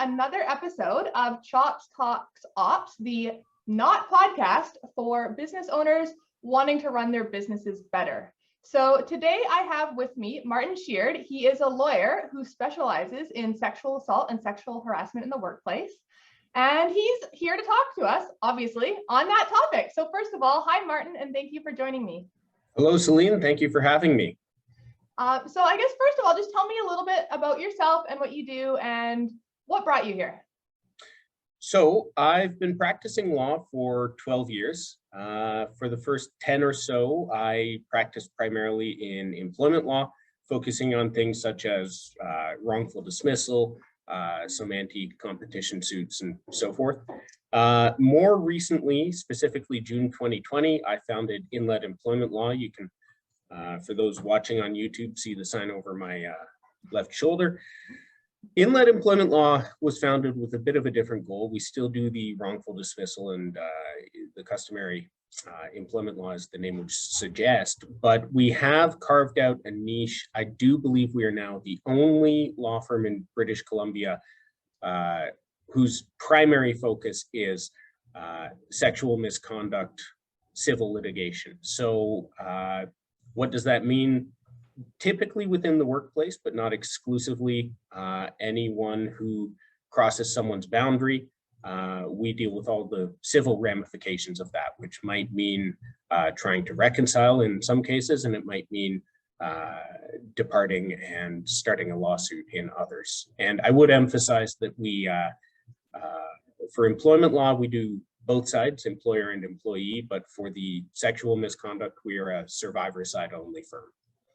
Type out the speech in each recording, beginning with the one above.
another episode of Chops Talks Ops, the not podcast for business owners wanting to run their businesses better. So today I have with me Martin Sheard. He is a lawyer who specializes in sexual assault and sexual harassment in the workplace. And he's here to talk to us, obviously, on that topic. So first of all, hi, Martin, and thank you for joining me. Hello, Celene. Thank you for having me. So I guess, first of all, just tell me a little bit about yourself and what you do and what brought you here. So I've been practicing law for 12 years. For the first 10 or so, I practiced primarily in employment law, focusing on things such as wrongful dismissal, some anti-competition suits and so forth. More recently, specifically June 2020, I founded Inlet Employment Law. You can, for those watching on YouTube, see the sign over my left shoulder. Inlet Employment Law was founded with a bit of a different goal. We still do the wrongful dismissal and the customary employment law, as the name would suggest, but we have carved out a niche. I do believe we are now the only law firm in British Columbia whose primary focus is sexual misconduct, civil litigation. So what does that mean? Typically within the workplace, but not exclusively. Anyone who crosses someone's boundary, we deal with all the civil ramifications of that, which might mean trying to reconcile in some cases, and it might mean departing and starting a lawsuit in others. And I would emphasize that we, for employment law, we do both sides, employer and employee, but for the sexual misconduct, we are a survivor side only firm.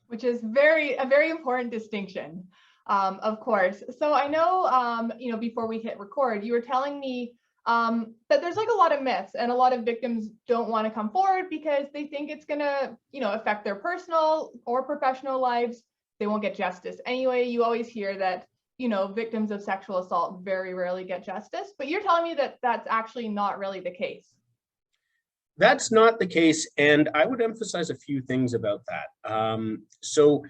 Which is a very important distinction, of course. So I know, before we hit record, you were telling me that there's like a lot of myths and a lot of victims don't want to come forward because they think it's going to, affect their personal or professional lives. They won't get justice. Anyway, you always hear that, victims of sexual assault very rarely get justice, but you're telling me that that's actually not really the case. That's not the case, and I would emphasize a few things about that. So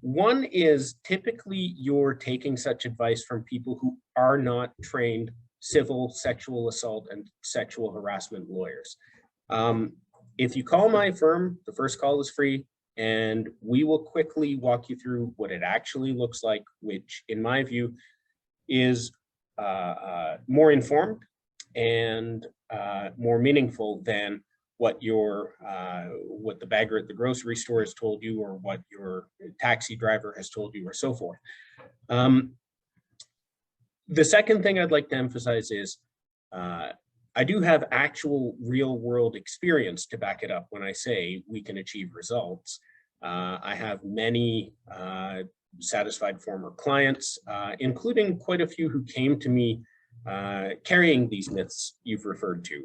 one is typically you're taking such advice from people who are not trained civil sexual assault and sexual harassment lawyers. If you call my firm, the first call is free, and we will quickly walk you through what it actually looks like, which in my view is more informed and more meaningful than what the bagger at the grocery store has told you, or what your taxi driver has told you, or so forth. The second thing I'd like to emphasize is I do have actual real world experience to back it up when I say we can achieve results. I have many satisfied former clients, including quite a few who came to me carrying these myths you've referred to.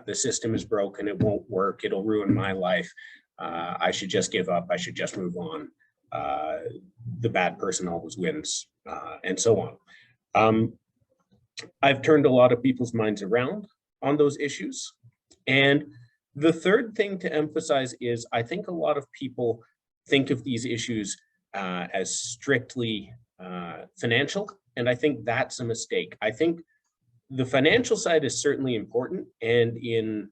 The system is broken, it won't work, it'll ruin my life, I should just give up, I should just move on, the bad person always wins, and so on. I've turned a lot of people's minds around on those issues. And the third thing to emphasize is I think a lot of people think of these issues as strictly financial, and I think that's a mistake. I think the financial side is certainly important, and in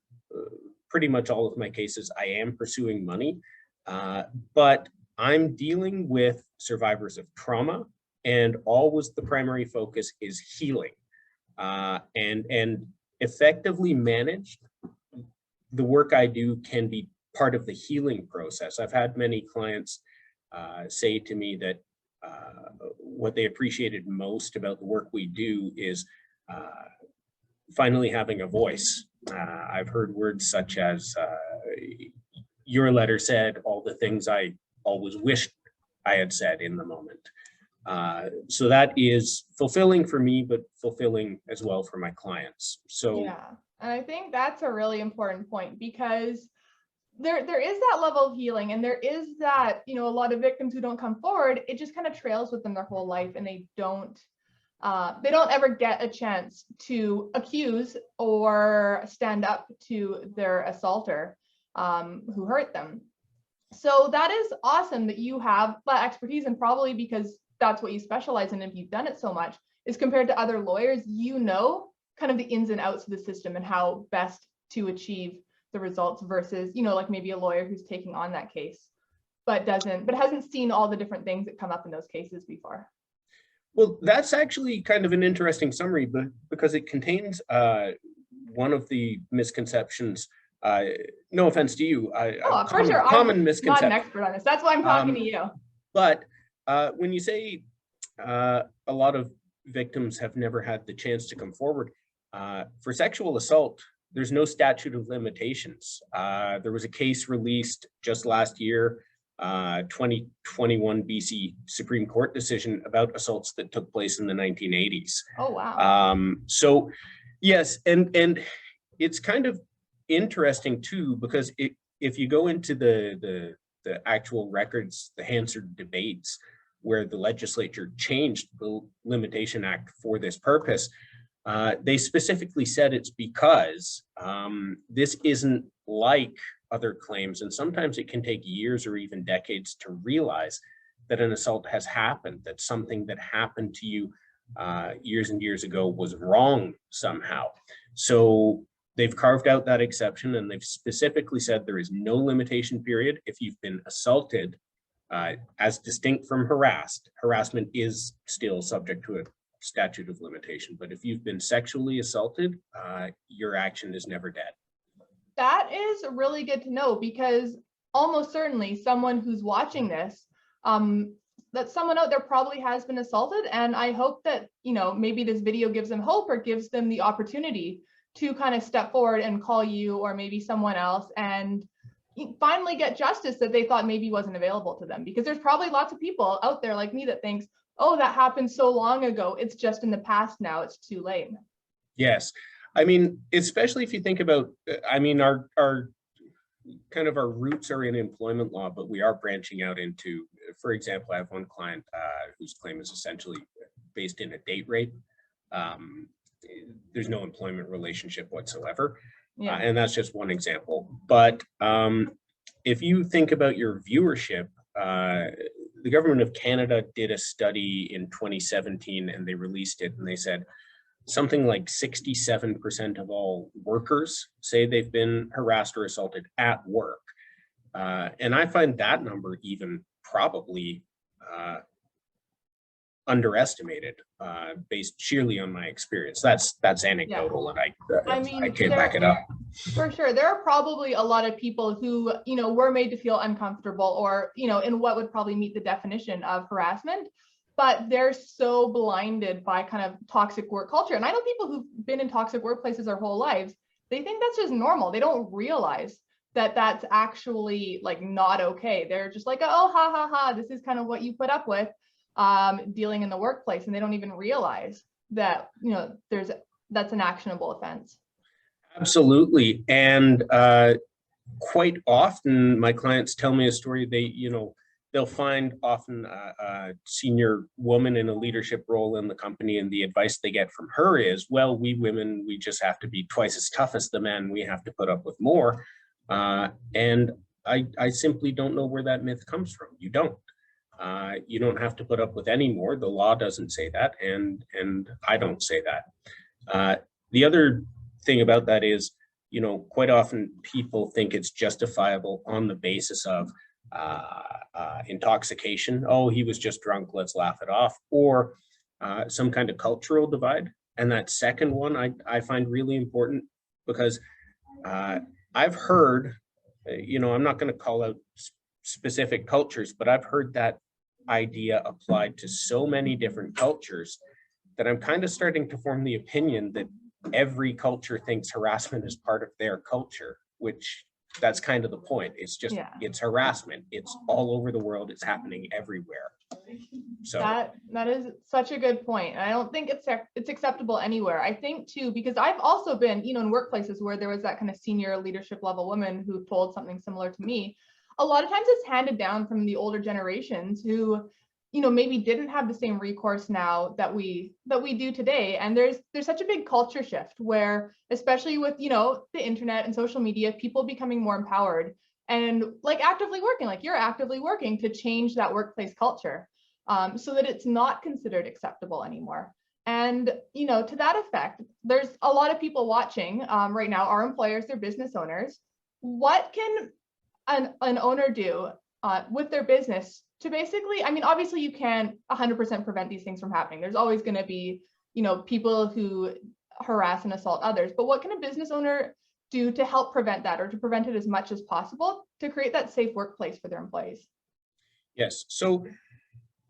pretty much all of my cases, I am pursuing money, but I'm dealing with survivors of trauma, and always the primary focus is healing, and effectively managed. The work I do can be part of the healing process. I've had many clients say to me that what they appreciated most about the work we do is finally having a voice. I've heard words such as, your letter said all the things I always wished I had said in the moment. So that is fulfilling for me, but fulfilling as well for my clients. So yeah, and I think that's a really important point, because there is that level of healing, and there is that, a lot of victims who don't come forward, it just kind of trails with them their whole life, and they don't ever get a chance to accuse or stand up to their assaulter who hurt them. So that is awesome that you have that expertise, and probably because that's what you specialize in, if you've done it so much, is compared to other lawyers, you know, kind of the ins and outs of the system and how best to achieve the results versus, you know, like maybe a lawyer who's taking on that case, but hasn't seen all the different things that come up in those cases before. Well, that's actually kind of an interesting summary, but because it contains one of the misconceptions. No offense to you, For sure. Common I'm misconception. not an expert on this. That's why I'm talking to you. But when you say a lot of victims have never had the chance to come forward for sexual assault, there's no statute of limitations. There was a case released just last year, 2021 BC Supreme Court decision about assaults that took place in the 1980s. Oh, wow. So yes, and it's kind of interesting too, because if you go into the actual records, the Hansard debates, where the legislature changed the Limitation Act for this purpose, they specifically said it's because this isn't like other claims, and sometimes it can take years or even decades to realize that an assault has happened, that something that happened to you years and years ago was wrong somehow. So they've carved out that exception, and they've specifically said there is no limitation period if you've been assaulted, as distinct from harassed. Harassment is still subject to a statute of limitation, but if you've been sexually assaulted, your action is never dead. That is really good to know, because almost certainly someone who's watching this, that someone out there probably has been assaulted. And I hope that, you know, maybe this video gives them hope or gives them the opportunity to kind of step forward and call you or maybe someone else and finally get justice that they thought maybe wasn't available to them. Because there's probably lots of people out there like me that thinks, oh, that happened so long ago, it's just in the past now, it's too late. Yes. I mean, especially if you think about, I mean, our kind of our roots are in employment law, but we are branching out into, for example, I have one client whose claim is essentially based in a date rape. There's no employment relationship whatsoever. Yeah. And that's just one example. But if you think about your viewership, the government of Canada did a study in 2017 and they released it, and they said something like 67% of all workers say they've been harassed or assaulted at work. And I find that number even probably underestimated based sheerly on my experience. That's anecdotal, and I mean, I can't back it up. For sure. There are probably a lot of people who, you know, were made to feel uncomfortable or, you know, in what would probably meet the definition of harassment, but they're so blinded by kind of toxic work culture. And I know people who've been in toxic workplaces their whole lives, they think that's just normal. They don't realize that that's actually like not okay. They're just like, oh, ha, ha, ha, this is kind of what you put up with dealing in the workplace. And they don't even realize that, you know, that's an actionable offense. Absolutely. And quite often my clients tell me a story. They'll find often a senior woman in a leadership role in the company, and the advice they get from her is, well, we women, we just have to be twice as tough as the men. We have to put up with more. And I simply don't know where that myth comes from. You don't. You don't have to put up with any more. The law doesn't say that, and I don't say that. The other thing about that is, you know, quite often people think it's justifiable on the basis of intoxication. Oh, he was just drunk, let's laugh it off. Or some kind of cultural divide. And that second one I find really important, because I've heard, you know, I'm not going to call out specific cultures, but I've heard that idea applied to so many different cultures that I'm kind of starting to form the opinion that every culture thinks harassment is part of their culture, which that's kind of the point. It's just, It's harassment. It's all over the world. It's happening everywhere. So that is such a good point. And I don't think it's acceptable anywhere. I think too, because I've also been, you know, in workplaces where there was that kind of senior leadership level woman who told something similar to me. A lot of times it's handed down from the older generations who, you know, maybe didn't have the same recourse now that we do today. And there's such a big culture shift where, especially with, you know, the internet and social media, people becoming more empowered and like actively working, like you're actively working to change that workplace culture so that it's not considered acceptable anymore. And, to that effect, there's a lot of people watching right now, our employers, they're business owners. What can an owner do with their business to basically, obviously you can't 100% prevent these things from happening. There's always going to be, people who harass and assault others, but what can a business owner do to help prevent that, or to prevent it as much as possible, to create that safe workplace for their employees? Yes. So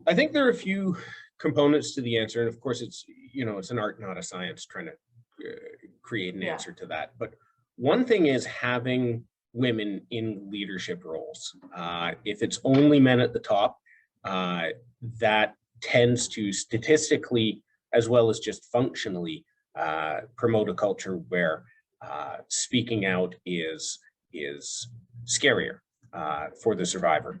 I think there are a few components to the answer. And of course, it's an art, not a science, trying to create an answer to that. But one thing is having women in leadership roles. If it's only men at the top, that tends to statistically, as well as just functionally, promote a culture where speaking out is scarier for the survivor.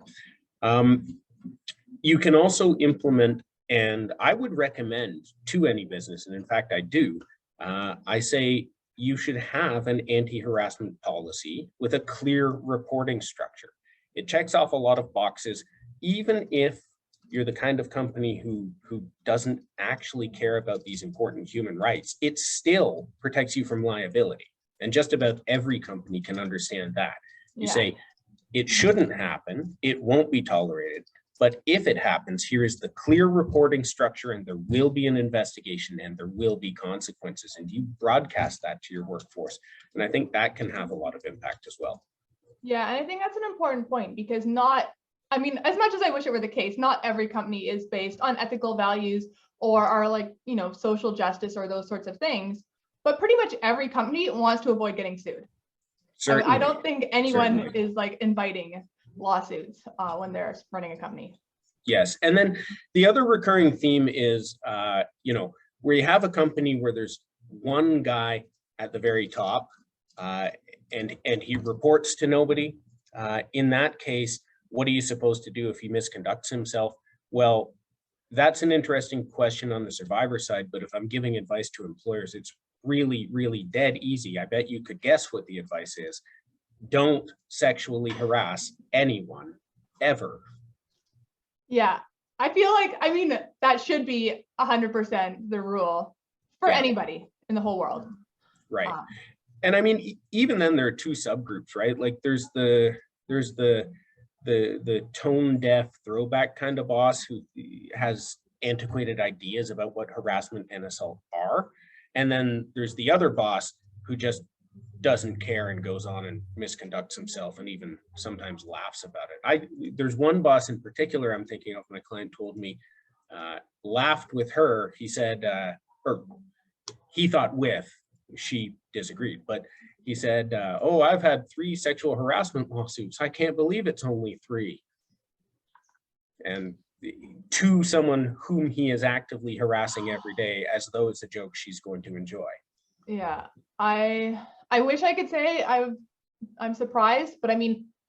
You can also implement, and I would recommend to any business, and in fact I do, I say you should have an anti-harassment policy with a clear reporting structure. It checks off a lot of boxes, even if you're the kind of company who doesn't actually care about these important human rights. It still protects you from liability. And just about every company can understand that. You say, it shouldn't happen, it won't be tolerated, but if it happens, here is the clear reporting structure, and there will be an investigation and there will be consequences, and you broadcast that to your workforce. And I think that can have a lot of impact as well. Yeah, and I think that's an important point, because as much as I wish it were the case, not every company is based on ethical values or are social justice or those sorts of things, but pretty much every company wants to avoid getting sued. I don't think anyone is inviting lawsuits when they're running a company. Yes, and then the other recurring theme is, where you have a company where there's one guy at the very top, and he reports to nobody. In that case, what are you supposed to do if he misconducts himself? Well, that's an interesting question on the survivor side, but if I'm giving advice to employers, it's really, really dead easy. I bet you could guess what the advice is. Don't sexually harass anyone, ever. Yeah, I feel that should be 100% the rule for anybody in the whole world. Right. And even then there are two subgroups, right? Like there's the tone deaf throwback kind of boss who has antiquated ideas about what harassment and assault are. And then there's the other boss who just doesn't care and goes on and misconducts himself and even sometimes laughs about it. There's one boss in particular I'm thinking of, my client told me, laughed with her. He said, or he thought with, she disagreed, but he said, oh, I've had 3 sexual harassment lawsuits. I can't believe it's only 3. And to someone whom he is actively harassing every day, as though it's a joke she's going to enjoy. Yeah, I wish I could say I'm surprised, but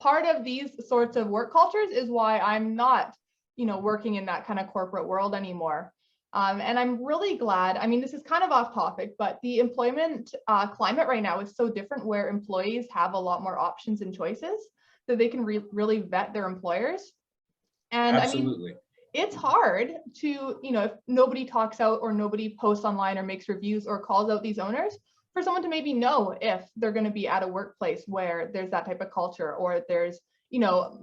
part of these sorts of work cultures is why I'm not, working in that kind of corporate world anymore. And I'm really glad, this is kind of off topic, but the employment climate right now is so different, where employees have a lot more options and choices, so they can really vet their employers. And absolutely. It's hard to, if nobody talks out or nobody posts online or makes reviews or calls out these owners, for someone to maybe know if they're going to be at a workplace where there's that type of culture, or there's,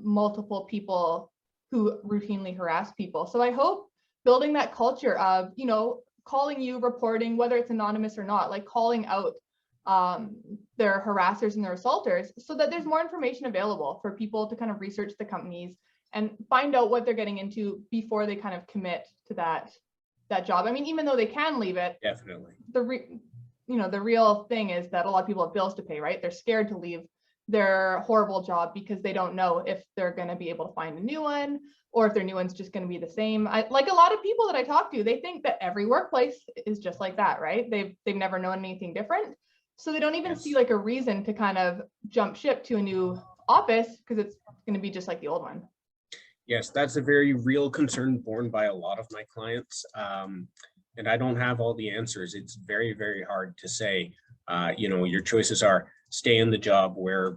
multiple people who routinely harass people. So I hope building that culture of, calling you, reporting, whether it's anonymous or not, calling out their harassers and their assaulters, so that there's more information available for people to kind of research the companies and find out what they're getting into before they kind of commit to that job. Even though they can leave it, definitely. The real thing is that a lot of people have bills to pay, right? They're scared to leave their horrible job because they don't know if they're going to be able to find a new one, or if their new one's just going to be the same. Like a lot of people that I talk to, they think that every workplace is just like that, right? They've never known anything different. So they don't even see a reason to kind of jump ship to a new office, because it's going to be just like the old one. Yes, that's a very real concern borne by a lot of my clients. And I don't have all the answers. It's very, very hard to say, your choices are stay in the job where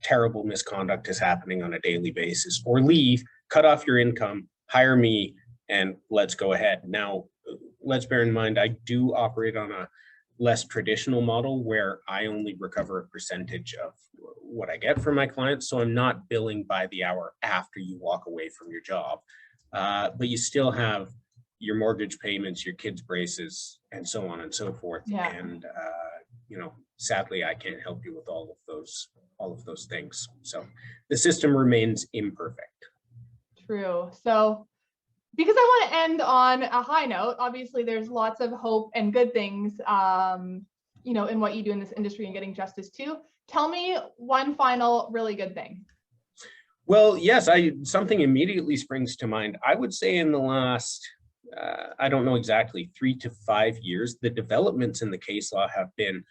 terrible misconduct is happening on a daily basis, or leave, cut off your income, hire me, and let's go ahead. Now, let's bear in mind, I do operate on a less traditional model where I only recover a percentage of what I get from my clients. So I'm not billing by the hour after you walk away from your job. But you still have your mortgage payments, your kids' braces, and so on and so forth. Yeah. And you know, sadly, I can't help you with all of those things. So the system remains imperfect. True. So because I want to end on a high note, obviously there's lots of hope and good things, you know, in what you do in this industry and getting justice too. Tell me one final really good thing. Well, yes, something immediately springs to mind. I would say in the last, I don't know exactly, 3 to 5 years, the developments in the case law have been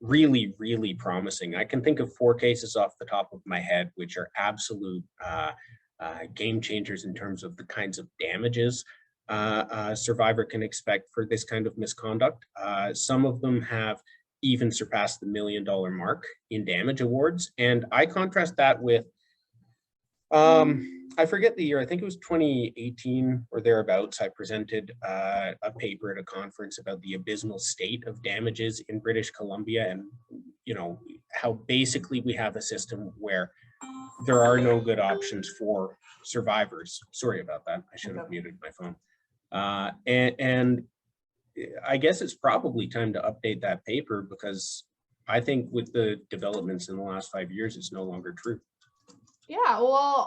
really, really promising. I can think of 4 cases off the top of my head, which are absolute game changers in terms of the kinds of damages a survivor can expect for this kind of misconduct. Some of them have even surpassed the $1 million mark in damage awards. And I contrast that with, I forget the year, I think it was 2018 or thereabouts. I presented a paper at a conference about the abysmal state of damages in British Columbia, and you know, how basically we have a system where there are no good options for survivors. Sorry about that. I should have muted my phone. And I guess it's probably time to update that paper, because I think with the developments in the last 5 years, it's no longer true. Yeah, well,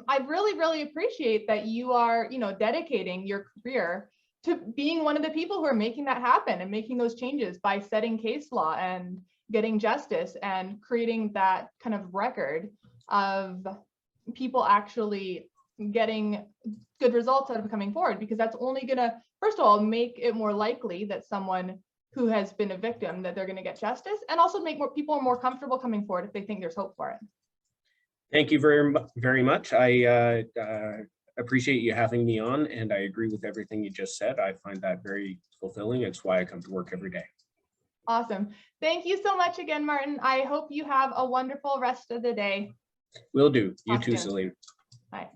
I really, really appreciate that you are, you know, dedicating your career to being one of the people who are making that happen and making those changes by setting case law and getting justice and creating that kind of record of people actually getting good results out of coming forward, because that's only gonna, first of all, make it more likely that someone who has been a victim, that they're gonna get justice, and also make more people more comfortable coming forward if they think there's hope for it. Thank you very much. I appreciate you having me on, and I agree with everything you just said. I find that very fulfilling. It's why I come to work every day. Awesome. Thank you so much again, Martin. I hope you have a wonderful rest of the day. Will do. You too, Celene. Bye.